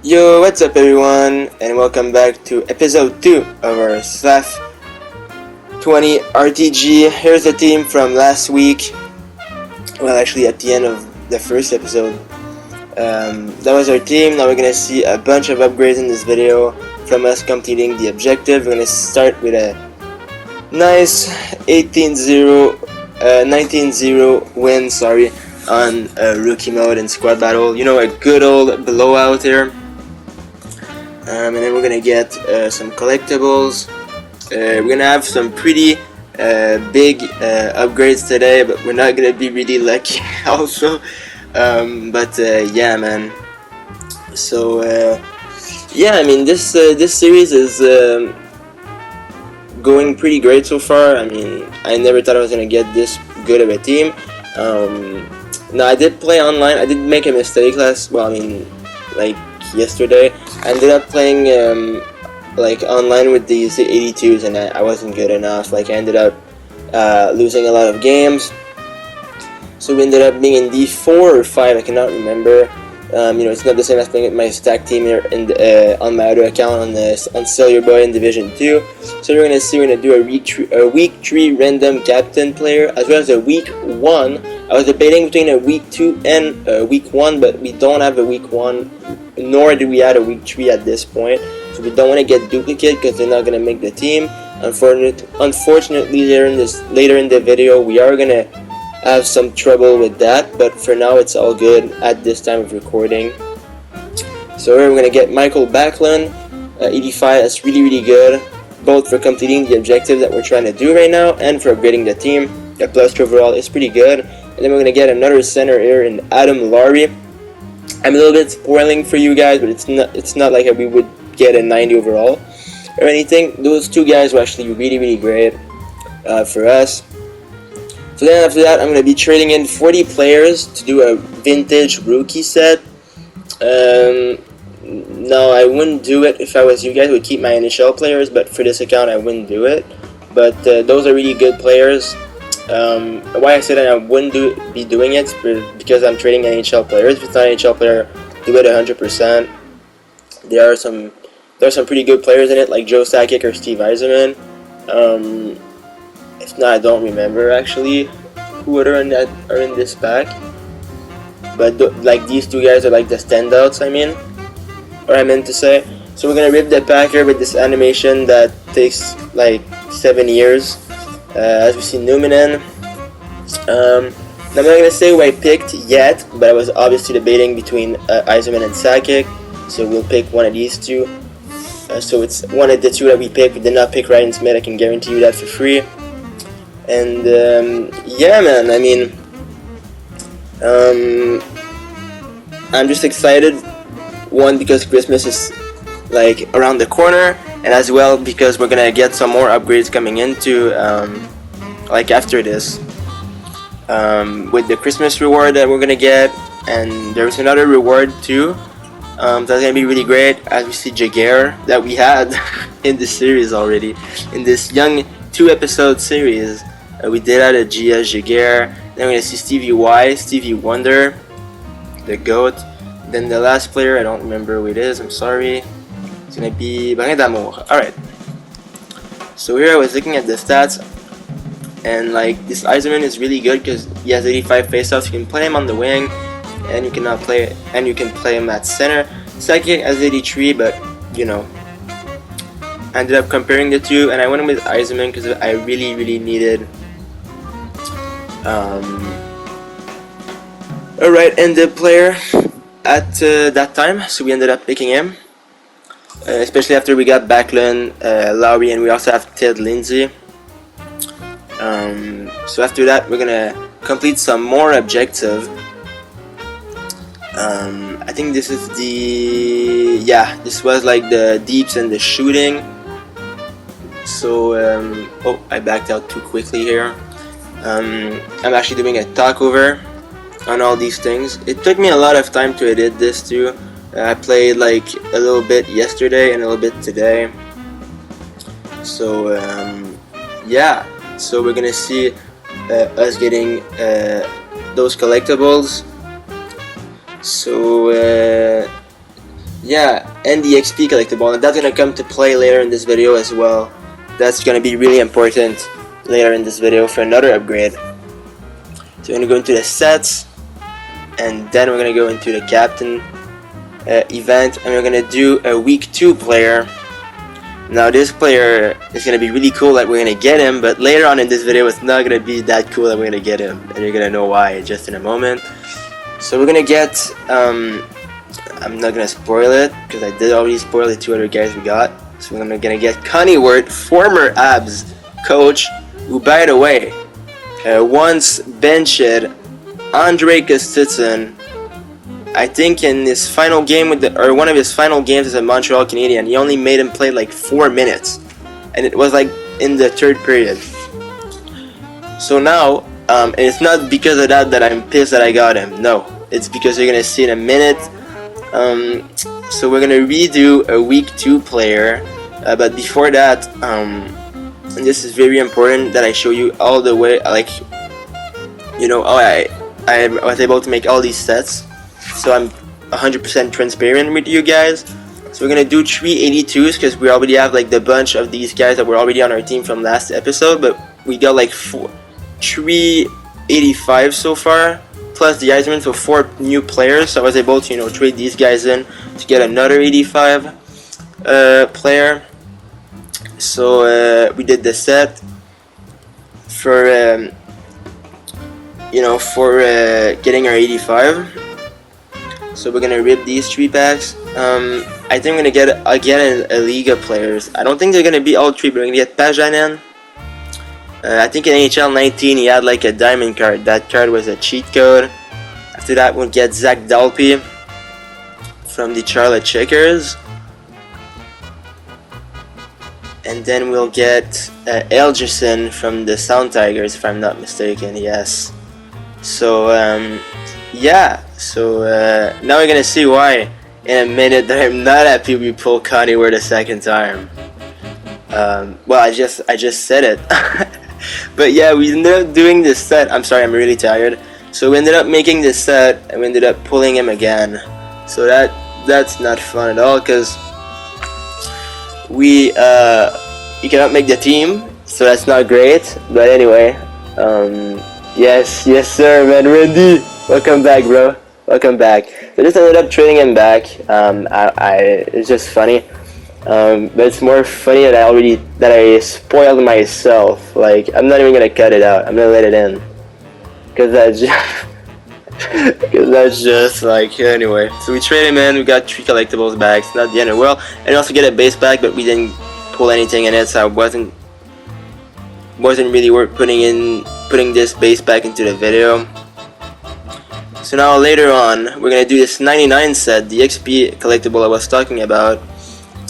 Yo, what's up everyone, and welcome back to episode 2 of our Slaf 20 RTG. Here's the team from last week. Well, actually at the end of the first episode. That was our team. Now we're gonna see a bunch of upgrades in this video from us completing the objective. We're gonna start with a nice 19-0 win, on rookie mode and squad battle. You know, a good old blowout here. And then we're gonna get some collectibles. We're gonna have some pretty big upgrades today, but we're not gonna be really lucky also. Yeah, man. So yeah, I mean this series is going pretty great so far. I mean, I never thought I was gonna get this good of a team. Now I did play online. I did make a mistake yesterday. I ended up playing online with these 82s, and I wasn't good enough. I ended up losing a lot of games. So we ended up being in D4 or 5. I cannot remember. It's not the same as playing with my stack team here on my other account on Cellular Boy in Division 2. So we're gonna do a week 3 random captain player as well as a week 1. I was debating between a week 2 and a week 1, but we don't have a week 1, nor do we have a week 3 at this point. So we don't want to get duplicate because they're not gonna make the team. Unfortunately, later in the video, we are gonna have some trouble with that, but for now it's all good at this time of recording. So we're gonna get Michael Backlund, 85. That's really good, both for completing the objective that we're trying to do right now and for upgrading the team. The plus overall is pretty good. And then we're gonna get another center here in Adam Laurie. I'm a little bit spoiling for you guys, but it's not like we would get a 90 overall or anything. Those two guys were actually really great for us. So then after that, I'm going to be trading in 40 players to do a vintage rookie set. No, I wouldn't do it if I was you guys. I would keep my NHL players, but for this account, I wouldn't do it. But those are really good players. Why I said I wouldn't be doing it because I'm trading NHL players. If it's not an NHL player, do it 100%. There are some pretty good players in it, like Joe Sakic or Steve Yzerman. If not, I don't remember actually who are in this pack. But these two guys are like the standouts. I meant to say. So we're gonna rip the pack here with this animation that takes like 7 years. As we see Numinen. I'm not gonna say who I picked yet, but I was obviously debating between Yzerman and Sakic. So we'll pick one of these two. So it's one of the two that we picked. We did not pick Ryan Smith. I can guarantee you that for free. And yeah, man, I mean, I'm just excited. One, because Christmas is around the corner, and as well because we're gonna get some more upgrades coming into after this with the Christmas reward that we're gonna get, and there's another reward too. That's gonna be really great, as we see Jaguar that we had in this series already, in this young 2-episode series. We did add a Jaguar. Then we're gonna see Stevie Wonder, the GOAT. Then the last player, I don't remember who it is, I'm sorry. It's gonna be Brin d'Amour. Alright. So here I was looking at the stats, and this Yzerman is really good because he has 85 faceoffs. You can play him on the wing, and you can play him at center. Sakic has 83, but I ended up comparing the two, and I went with Yzerman because I really needed a right-handed player at that time, so we ended up picking him, especially after we got Backlund, Lowry, and we also have Ted Lindsay. So after that, we're gonna complete some more objective. I think this is this was the deeps and the shooting. So oh, I backed out too quickly here. I'm actually doing a talkover on all these things. It took me a lot of time to edit this too. I played a little bit yesterday and a little bit today. So yeah, so we're gonna see us getting those collectibles. So yeah, and the XP collectible, and that's gonna come to play later in this video as well. That's gonna be really important later in this video for another upgrade. So we're gonna go into the sets, and then we're gonna go into the captain event, and we're gonna do a week 2 player. Now this player is gonna be really cool that we're gonna get him, but later on in this video it's not gonna be that cool that we're gonna get him, and you're gonna know why just in a moment. So we're gonna get I'm not gonna spoil it because I did already spoil the 2 other guys we got. So we're gonna get Connie Ward, former Abs coach, who by the way once benched Andre Kostitsyn, I think in his final game or one of his final games as a Montreal Canadian. He only made him play like 4 minutes, and it was like in the 3rd period. So now, and it's not because of that I'm pissed that I got him. No, it's because you're gonna see in a minute. So we're gonna redo a week 2 player, but before that, and this is very important that I show you all the way, like, you know, I was able to make all these sets. So I'm 100% transparent with you guys. So we're gonna do 3 82s because we already have like the bunch of these guys that were already on our team from last episode, but we got like 3 85 so far, plus the Iceman, so 4 new players. So I was able to, you know, trade these guys in to get another 85 player. So we did the set for you know, for getting our 85. So we're gonna rip these 3 packs. I think we're gonna get again a Liga players. I don't think they're gonna be all 3, but we're gonna get Pajanen. I think in NHL 19 he had like a diamond card. That card was a cheat code. After that we'll get Zach Dalpe from the Charlotte Checkers. And then we'll get Elgerson from the Sound Tigers, if I'm not mistaken. Yes. So yeah, so now we're gonna see why in a minute that I'm not happy we pulled Connie Ward a 2nd time. Well, I just said it. But yeah, we ended up doing this set. I'm sorry, I'm really tired. So we ended up making this set, and we ended up pulling him again. So that's not fun at all, because we you cannot make the team, so that's not great. But anyway, yes sir, man. Randy, welcome back, bro. Welcome back. So I just ended up trading him back. It's just funny. But it's more funny that I spoiled myself. Like, I'm not even gonna cut it out. I'm gonna let it in, cause that's just like, anyway. So we traded him in. We got 3 collectibles back. It's not the end of the world. And we also get a base pack, but we didn't pull anything in it, so I wasn't really worth putting this base pack into the video. So now later on, we're gonna do this 99 set, the XP collectible I was talking about,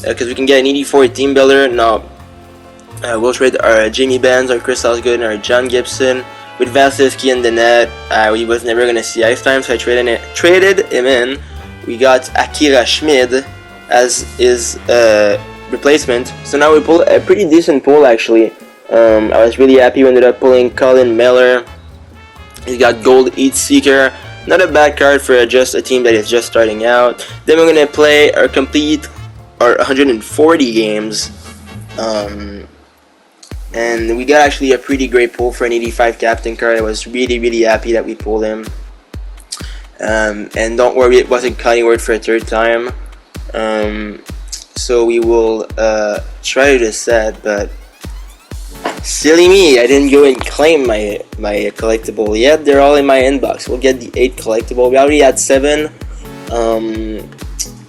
because we can get an 84 team builder. Now we'll trade our Jamie Benz, our Chris Osgood, and our John Gibson with Vasilevsky in the net. He was never gonna see ice time, so I traded him in. We got Akira Schmid as his replacement. So now we pull a pretty decent pull, actually. I was really happy. We ended up pulling Colin Miller. He's got Gold Heat Seeker. Not a bad card for just a team that is just starting out. Then we're gonna play our 140 games. And we got actually a pretty great pull for an 85 captain card. I was really happy that we pulled him. And don't worry, it wasn't Connie Ward for a 3rd time. So we will try to do this set, but silly me, I didn't go and claim my collectible yet. They're all in my inbox. We'll get the 8 collectible. We already had 7.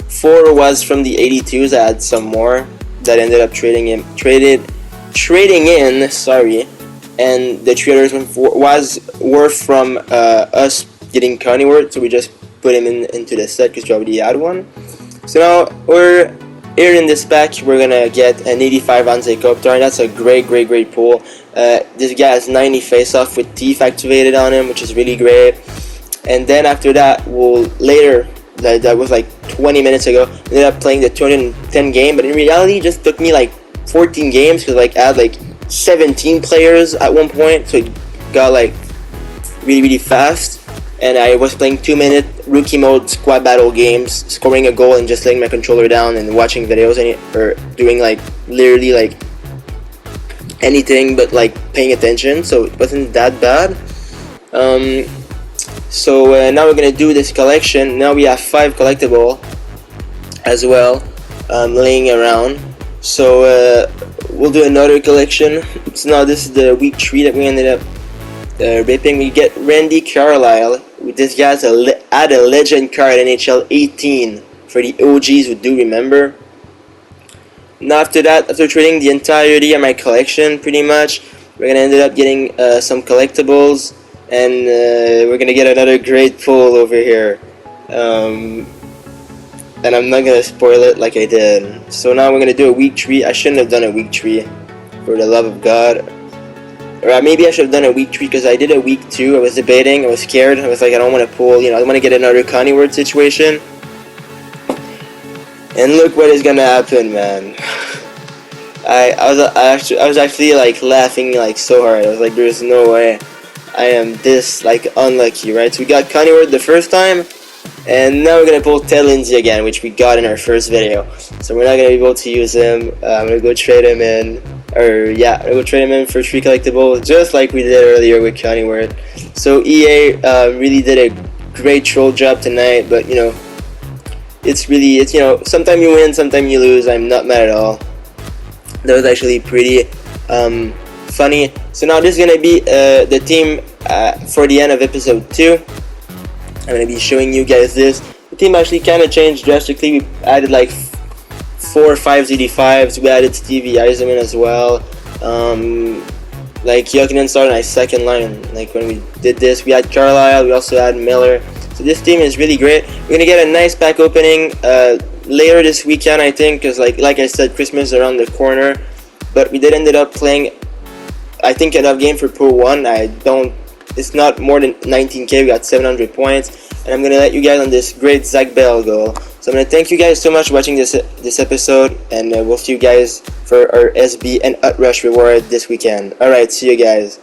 4 was from the 82s. I had some more that ended up trading in. Sorry, and the 3 others were from us getting Connie Ward, so we just put him into the set because we already had one. So now we're here in this pack. We're gonna get an 85 Anze Kopitar, and that's a great pull. This guy has 90 face-off with Thief activated on him, which is really great. And then after that, that was like 20 minutes ago, ended up playing the 210 game, but in reality it just took me like 14 games because like I had like 17 players at one point, so it got like really fast. and I was playing 2-minute rookie mode squad battle games, scoring a goal and just laying my controller down and watching videos or doing like literally like anything but like paying attention, so it wasn't that bad. So now we're gonna do this collection. Now we have 5 collectible as well, laying around. So we'll do another collection. So now this is the week 3 that we ended up ripping. We get Randy Carlisle. This guy's had a legend card, NHL 18, for the OGs who do remember. Now after that, after trading the entirety of my collection pretty much, we're gonna end up getting some collectibles, and we're gonna get another great pull over here. And I'm not gonna spoil it like I did. So now we're gonna do a week 3. I shouldn't have done a week 3, for the love of God. Or maybe I should have done a week 3 because I did a week 2. I was debating. I was scared. I was like, I don't want to pull. I don't want to get another Connie Word situation. And look what is gonna happen, man. I was actually like laughing like so hard. I was like, there's no way I am this like unlucky, right? So we got Connie Word the first time, and now we're gonna pull Ted Lindsay again, which we got in our first video. So we're not gonna be able to use him. I'm gonna go trade him in. I'm gonna go trade him in for 3 collectibles, just like we did earlier with Connie Word. So EA really did a great troll job tonight, but it's sometimes you win, sometimes you lose. I'm not mad at all. That was actually pretty funny. So now this is gonna be the team for the end of episode 2. I'm gonna be showing you guys this. The team actually kind of changed drastically. We added like 4 or 5 ZD5s. We added Stevie Eisenman as well. Like Jokinen started on my second line. Like when we did this, we had Carlisle. We also had Miller. So this team is really great. We're gonna get a nice pack opening later this weekend, I think, because like I said, Christmas is around the corner. But we did ended up playing, I think, enough game for Pro 1. It's not more than 19k. We got 700 points, and I'm gonna let you guys on this great Zach Bell goal. So I'm gonna thank you guys so much for watching this episode, and we'll see you guys for our SB and Ut Rush reward this weekend. All right, see you guys.